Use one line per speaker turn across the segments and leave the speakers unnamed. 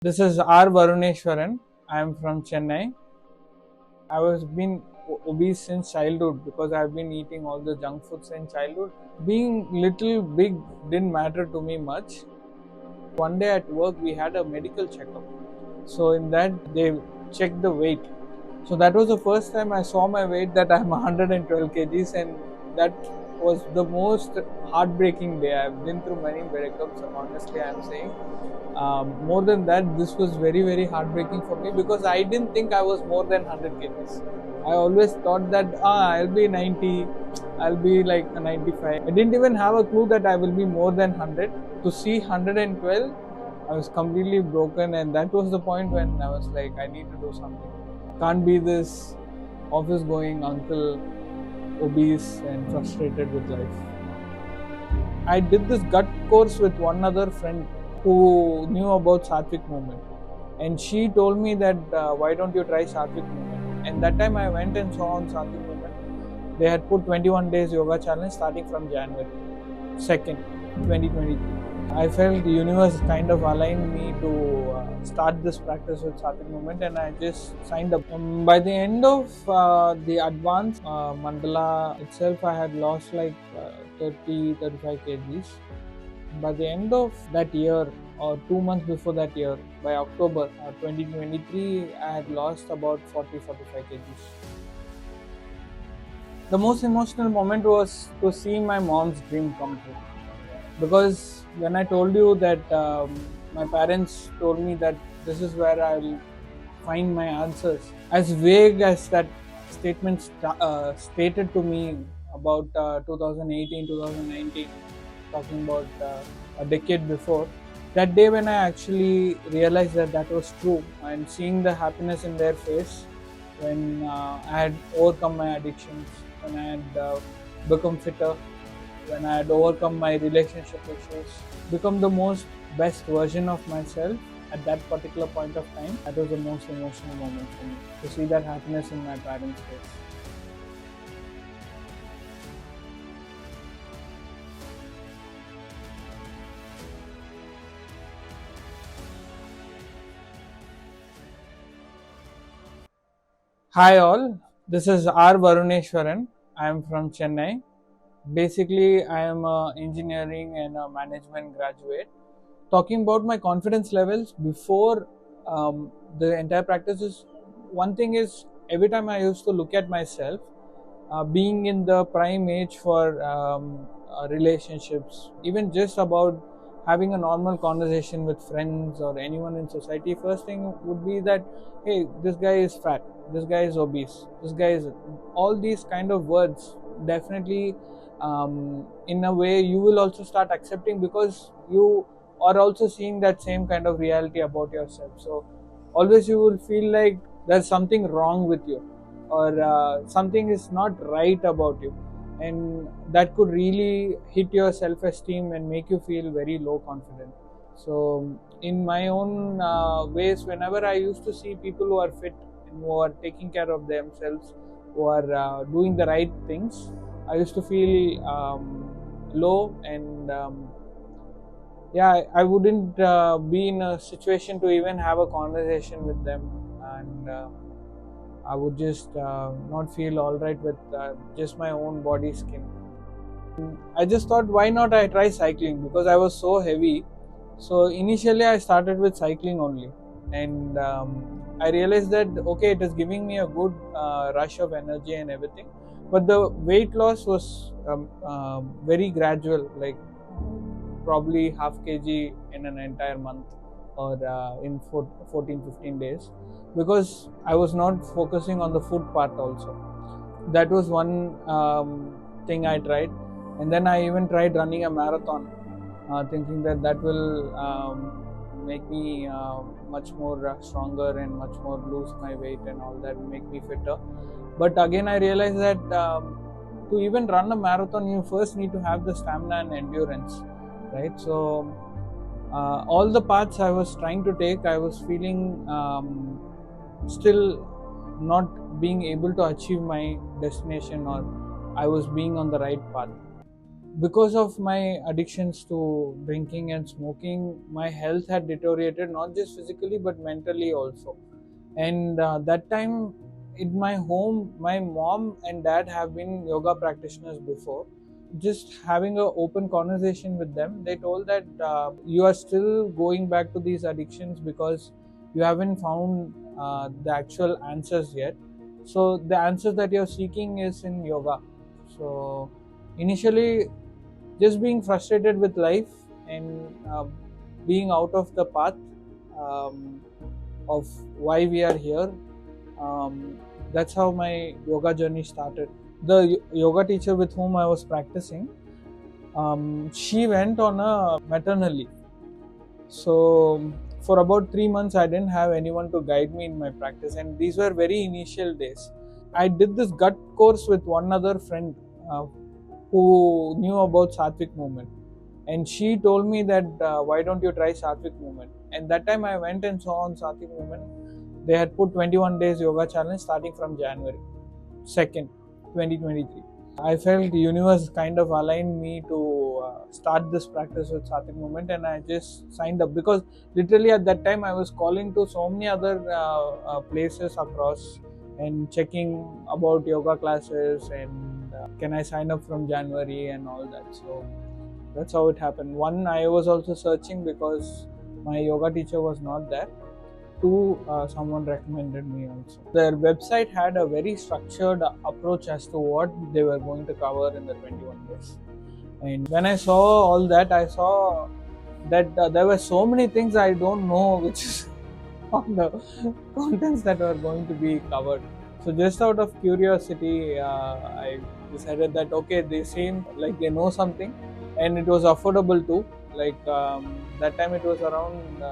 This is Varun. I am from Chennai. I was been obese since childhood because I've been eating all the junk foods in childhood. Being little big didn't matter to me much. One day at work we had a medical checkup. So in that they checked the weight. So that was the first time I saw my weight that I'm 112 kgs, and that was the most heartbreaking day. I've been through many breakups, honestly I'm saying. More than that, this was very heartbreaking for me because I didn't think I was more than 100 kgs. I always thought that I'll be 90, I'll be like a 95. I didn't even have a clue that I will be more than 100. To see 112, I was completely broken, and that was the point when I was like, I need to do something. Can't be this office going uncle, obese and frustrated with life. I did this gut course with one other friend who knew about Sattvic movement, and she told me that why don't you try Sattvic movement? And that time I went and saw on Sattvic movement. They had put 21 days yoga challenge starting from January 2nd, 2023. I felt the universe kind of aligned me to start this practice with Sattvic movement, and I just signed up. By the end of the advanced mandala itself, I had lost like 30-35 kgs. By the end of that year, or 2 months before that year, by October 2023, I had lost about 40-45 kgs. The most emotional moment was to see my mom's dream come true. Because when I told you that my parents told me that this is where I'll find my answers, as vague as that statement stated to me about 2018, 2019, talking about a decade before, that day when I actually realized that that was true, and seeing the happiness in their face when I had overcome my addictions, when I had become fitter, when I had overcome my relationship issues, become the most best version of myself at that particular point of time, that was the most emotional moment for me, to see that happiness in my parents' face. Hi all, this is Varun. I am from Chennai. Basically, I am an engineering and a management graduate. Talking about my confidence levels before the entire practice is, one thing is, every time I used to look at myself, being in the prime age for relationships, even just about having a normal conversation with friends or anyone in society, first thing would be that, hey, this guy is fat, this guy is obese, this guy is, all these kind of words definitely in a way you will also start accepting, because you are also seeing that same kind of reality about yourself. So always you will feel like there's something wrong with you, or something is not right about you, and that could really hit your self-esteem and make you feel very low confident. So in my own ways, whenever I used to see people who are fit and who are taking care of themselves, who are doing the right things, I used to feel low, and I wouldn't be in a situation to even have a conversation with them, and I would just not feel alright with just my own body skin. I just thought, why not I try cycling, because I was so heavy. So initially I started with cycling only, and I realized that okay, it is giving me a good rush of energy and everything, but the weight loss was very gradual, like probably half kg in an entire month, or in 14-15 days, because I was not focusing on the food part also. That was one thing I tried, and then I even tried running a marathon, thinking that that will make me much more stronger and much more lose my weight and all that, make me fitter. But again I realized that to even run a marathon, you first need to have the stamina and endurance, right? So all the paths I was trying to take, I was feeling still not being able to achieve my destination, or I was being on the right path. Because of my addictions to drinking and smoking, my health had deteriorated, not just physically but mentally also. And that time in my home, my mom and dad have been yoga practitioners before. Just having an open conversation with them, they told that you are still going back to these addictions because you haven't found the actual answers yet. So the answers that you're seeking is in yoga. So initially, just being frustrated with life and being out of the path um, of why we are here. Um, that's how my yoga journey started. The yoga teacher with whom I was practicing, she went on a maternal leave. So for about 3 months, I didn't have anyone to guide me in my practice, and these were very initial days. I did this gut course with one other friend who knew about Sattvic movement, and she told me that why don't you try Sattvic movement? And that time I went and saw on Sattvic movement they had put 21 days yoga challenge starting from January 2nd, 2023. I felt the universe kind of aligned me to start this practice with Sattvic movement, and I just signed up because literally at that time I was calling to so many other places across and checking about yoga classes and can I sign up from January and all that. So that's how it happened. One, I was also searching because my yoga teacher was not there. Two, someone recommended me also. Their website had a very structured approach as to what they were going to cover in the 21 days. And when I saw all that, I saw that there were so many things I don't know, which is on the contents that were going to be covered. So just out of curiosity, I decided that okay, they seem like they know something, and it was affordable too. Like that time it was around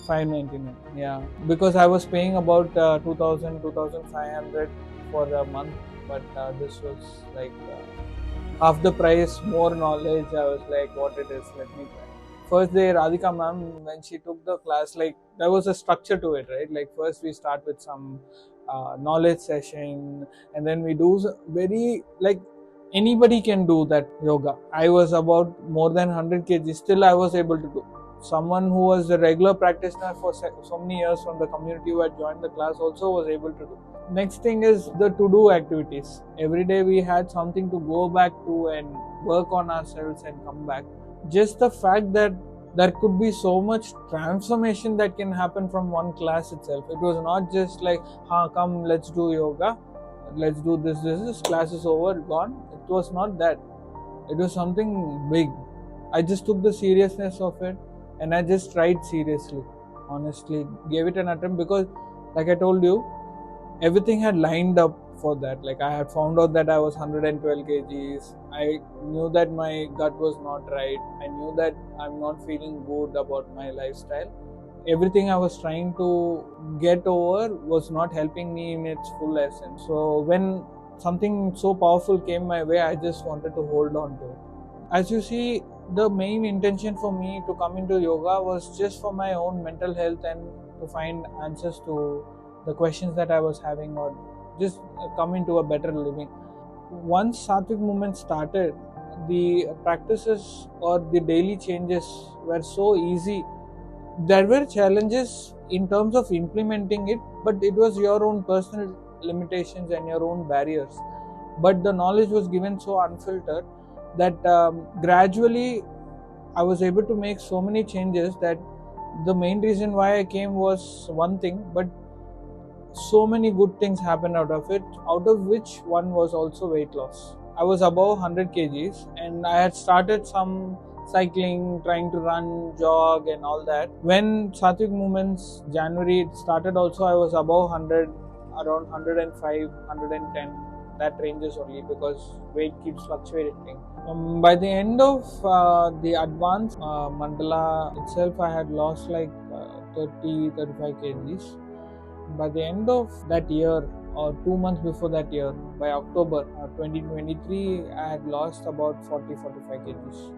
$599. Yeah, because I was paying about 2,000, 2,500 for a month, but this was like half the price, more knowledge. I was like, what it is, let me try. First day, Radhika ma'am, when she took the class, like there was a structure to it, right? Like first we start with some knowledge session, and then we do very like anybody can do that yoga. I was about more than 100 kg, still I was able to do. Someone who was a regular practitioner for so many years from the community who had joined the class also was able to do. Next thing is the to-do activities. Every day we had something to go back to and work on ourselves and come back. Just the fact that there could be so much transformation that can happen from one class itself. It was not just like, come, let's do yoga, let's do this, class is over, gone. It was not that. It was something big. I just took the seriousness of it and I just tried seriously. Honestly, gave it an attempt because, like I told you, everything had lined up for that. Like I had found out that I was 112 kgs. I knew that my gut was not right. I knew that I'm not feeling good about my lifestyle. Everything I was trying to get over was not helping me in its full essence. So when something so powerful came my way, I just wanted to hold on to it. As you see, the main intention for me to come into yoga was just for my own mental health and to find answers to the questions that I was having, or just come into a better living. Once Sattvic movement started, the practices or the daily changes were so easy. There were challenges in terms of implementing it, but it was your own personal limitations and your own barriers. But the knowledge was given so unfiltered that gradually I was able to make so many changes that the main reason why I came was one thing, but so many good things happened out of it, out of which one was also weight loss. I was above 100 kgs and I had started some cycling, trying to run, jog and all that. When Sattvic movements January it started also, I was above 100, around 105, 110. That ranges only because weight keeps fluctuating. By the end of the advanced mandala itself, I had lost like 30-35 kgs. By the end of that year or 2 months before that year, by October 2023, I had lost about 40-45 kgs.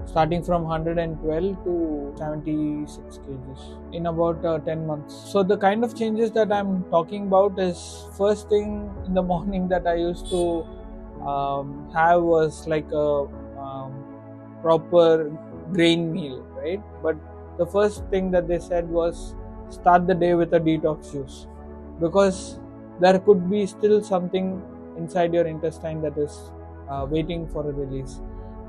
Starting from 112 to 76 kgs in about 10 months. So the kind of changes that I'm talking about is, first thing in the morning that I used to have was like a proper grain meal, right? But the first thing that they said was start the day with a detox juice, because there could be still something inside your intestine that is waiting for a release.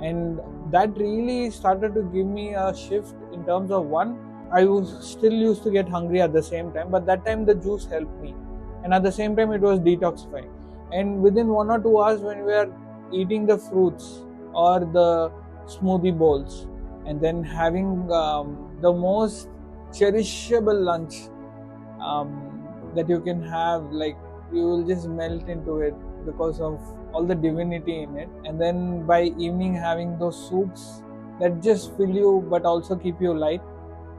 And that really started to give me a shift in terms of, one, I was still used to get hungry at the same time, but that time the juice helped me, and at the same time it was detoxifying. And within 1 or 2 hours, when we are eating the fruits or the smoothie bowls, and then having the most cherishable lunch that you can have, like, you will just melt into it because of all the divinity in it. And then by evening, having those soups that just fill you but also keep you light.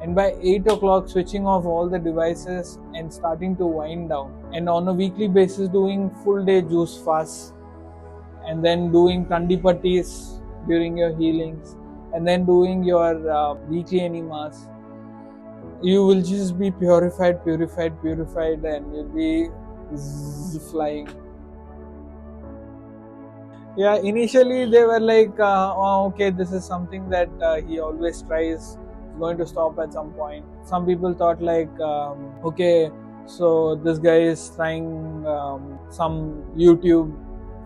And by 8 o'clock, switching off all the devices and starting to wind down, and on a weekly basis doing full day juice fasts, and then doing kandipattis during your healings, and then doing your weekly enemas. You will just be purified, and you'll be flying. Yeah, initially they were like, oh, okay, this is something that he always tries, going to stop at some point. Some people thought like, okay, so this guy is trying some YouTube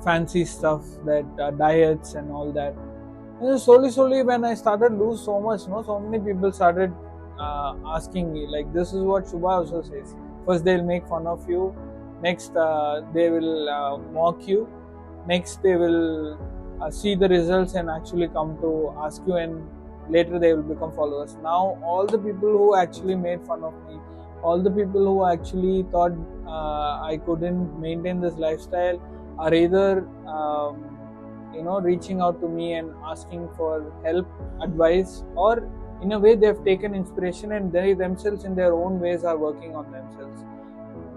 fancy stuff, that diets and all that. And slowly when I started lose so much, so many people started asking me, like, this is what Shubha also says. First they'll make fun of you, next they will mock you, next they will see the results and actually come to ask you, and later they will become followers. Now all the people who actually made fun of me, all the people who actually thought I couldn't maintain this lifestyle, are either reaching out to me and asking for help, advice, or in a way they have taken inspiration and they themselves in their own ways are working on themselves.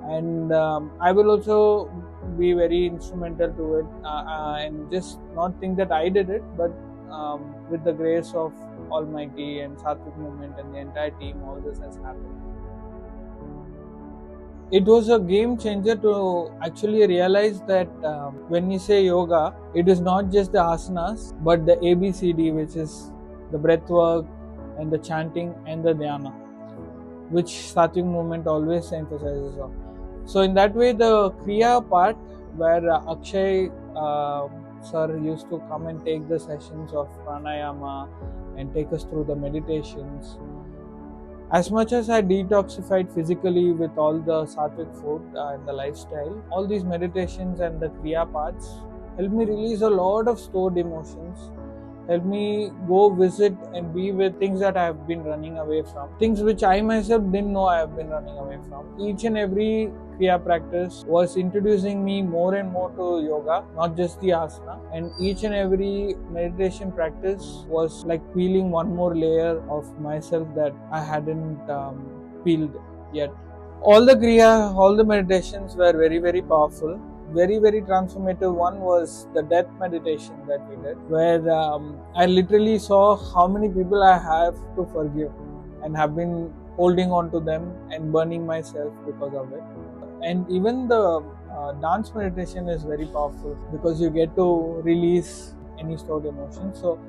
And I will also be very instrumental to it, and just not think that I did it, but with the grace of Almighty and Sattvic movement and the entire team, all this has happened. It was a game changer to actually realize that when we say yoga, it is not just the asanas, but the ABCD, which is the breath work and the chanting and the dhyana, which Sattvic movement always emphasizes on. So in that way, the Kriya part, where Akshay sir used to come and take the sessions of pranayama and take us through the meditations. As much as I detoxified physically with all the Sattvic food and the lifestyle, all these meditations and the Kriya parts helped me release a lot of stored emotions, helped me go visit and be with things that I have been running away from, things which I myself didn't know I have been running away from. Each and every Kriya practice was introducing me more and more to yoga, not just the asana, and each and every meditation practice was like peeling one more layer of myself that I hadn't peeled yet. All the Kriya, all the meditations were very, very powerful. Very, very transformative one was the death meditation that we did, where I literally saw how many people I have to forgive and have been holding on to them and burning myself because of it. And even the dance meditation is very powerful because you get to release any stored emotions. So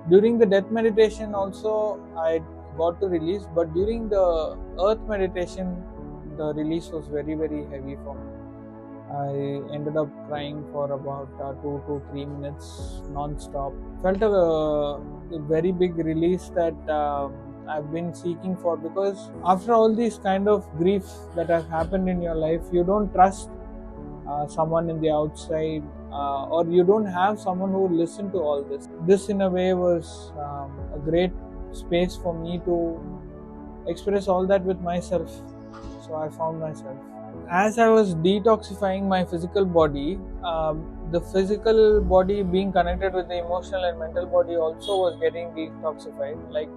during the death meditation also I got to release, but during the earth meditation the release was very, very heavy for me. I ended up crying for about 2 to 3 minutes non-stop. Felt a very big release that I've been seeking for, because after all these kind of griefs that have happened in your life, you don't trust someone in the outside, or you don't have someone who will listen to all this. This in a way was a great space for me to express all that with myself. So I found myself. As I was detoxifying my physical body, the physical body being connected with the emotional and mental body also was getting detoxified, like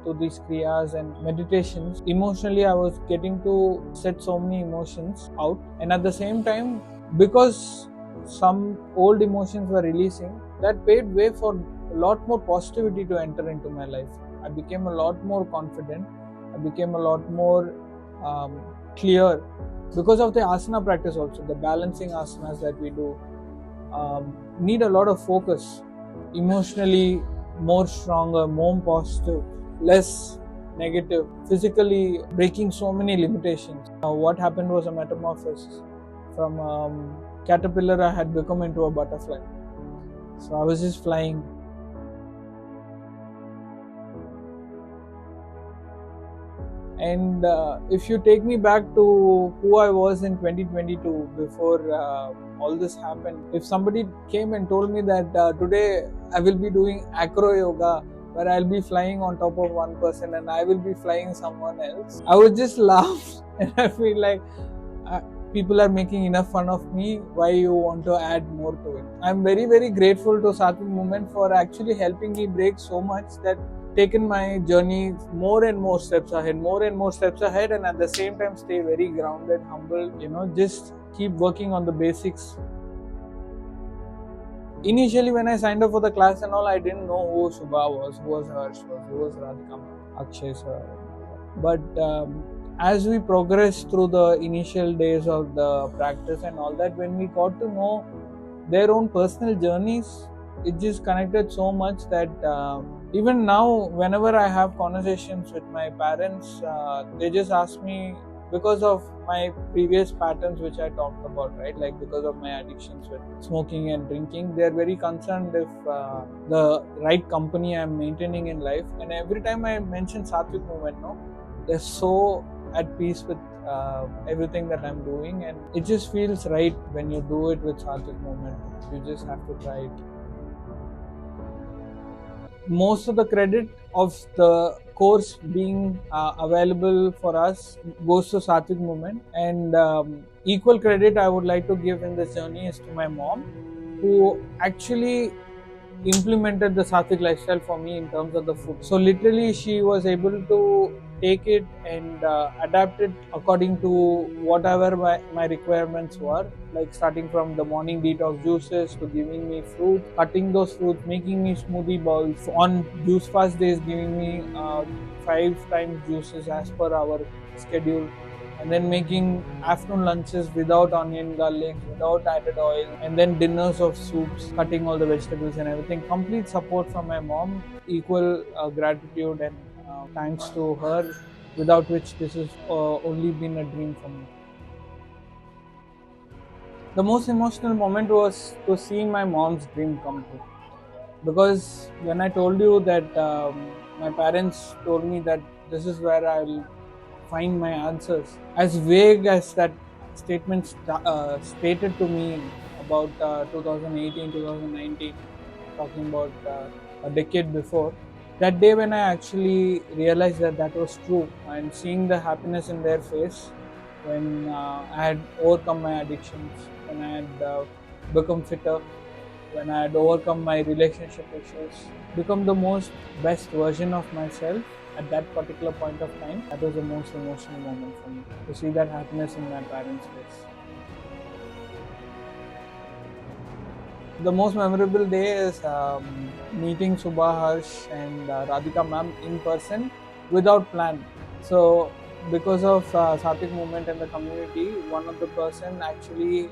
to these kriyas and meditations. Emotionally, I was getting to set so many emotions out, and at the same time, because some old emotions were releasing, that paved way for a lot more positivity to enter into my life. I became a lot more confident. I became a lot more clear because of the asana practice also, the balancing asanas that we do. need a lot of focus, emotionally more stronger, more positive, less negative, physically breaking so many limitations. What happened was a metamorphosis. From caterpillar, I had become into a butterfly. So I was just flying. And if you take me back to who I was in 2022 before all this happened, if somebody came and told me that today I will be doing acro yoga where I'll be flying on top of one person and I will be flying someone else, I would just laugh and I feel like people are making enough fun of me. Why you want to add more to it? I'm very, very grateful to Sattvic Movement for actually helping me break so much that taken my journey more and more steps ahead, and at the same time stay very grounded, humble, just keep working on the basics. Initially when I signed up for the class and all, I didn't know who Subha was, who was Harsh was, who was Radhika, Akshay sir. But as we progressed through the initial days of the practice and all that, when we got to know their own personal journeys, it just connected so much that even now, whenever I have conversations with my parents, they just ask me, because of my previous patterns which I talked about, right? Like because of my addictions with smoking and drinking, they're very concerned if the right company I'm maintaining in life. And every time I mention Sattvic Movement, they're so at peace with everything that I'm doing, and it just feels right when you do it with Sattvic Movement. You just have to try it. Most of the credit of the course being available for us goes to Sattvic Movement, and equal credit I would like to give in this journey is to my mom, who actually implemented the Sattvic lifestyle for me in terms of the food. So literally she was able to take it and adapt it according to whatever my requirements were, like starting from the morning detox juices to giving me fruit, cutting those fruits, making me smoothie bowls, on juice fast days giving me 5 times juices as per our schedule, and then making afternoon lunches without onion, garlic, without added oil, and then dinners of soups, cutting all the vegetables and everything. Complete support from my mom, equal gratitude and thanks to her, without which this has only been a dream for me. The most emotional moment was to seeing my mom's dream come true. Because when I told you that my parents told me that this is where I'll find my answers, as vague as that statement stated to me about 2018, 2019, talking about a decade before, that day when I actually realized that that was true, and seeing the happiness in their face when I had overcome my addictions, when I had become fitter, when I had overcome my relationship issues, become the most best version of myself at that particular point of time, that was the most emotional moment for me, to see that happiness in my parents' face. The most memorable day is meeting Subha, Harsh and Radhika ma'am in person without plan. So because of Sattvic Movement and the community, one of the person actually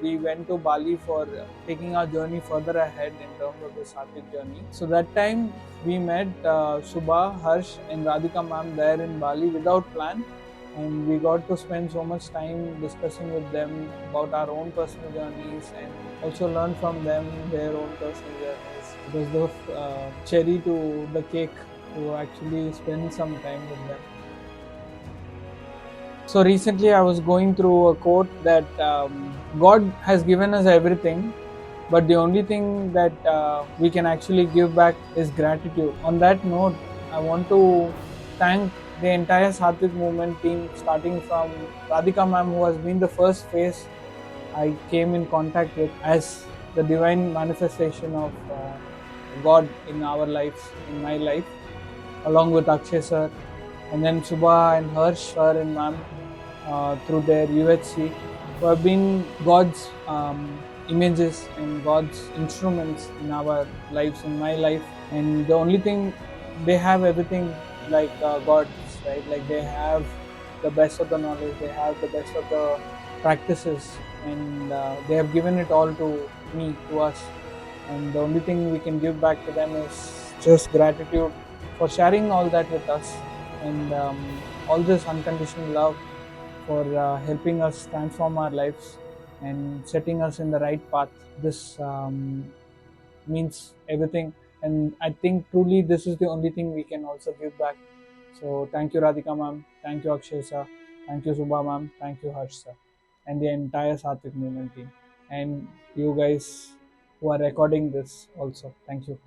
we went to Bali for taking our journey further ahead in terms of the Sattvic journey. So that time we met Subha, Harsh and Radhika ma'am there in Bali without plan, and we got to spend so much time discussing with them about our own personal journeys and also learn from them their own personal journeys. It was the cherry to the cake to actually spend some time with them. So recently I was going through a quote that God has given us everything, but the only thing that we can actually give back is gratitude. On that note, I want to thank the entire Sattvic Movement team, starting from Radhika ma'am, who has been the first face I came in contact with as the divine manifestation of God in our lives, in my life, along with Akshay sir, and then Subha and Harsh sir and ma'am through their UHC, who have been God's images and God's instruments in our lives, in my life. And the only thing, they have everything like God's, right? Like they have the best of the knowledge, they have the best of the practices, and they have given it all to me, to us, and the only thing we can give back to them is just gratitude for sharing all that with us, and all this unconditional love for helping us transform our lives and setting us in the right path. This means everything, and I think truly this is the only thing we can also give back. So thank you, Radhika ma'am, thank you, Akshay sir, thank you, Subha ma'am, thank you, Harsh sir, and the entire Satvik movement team, and you guys who are recording this also, thank you.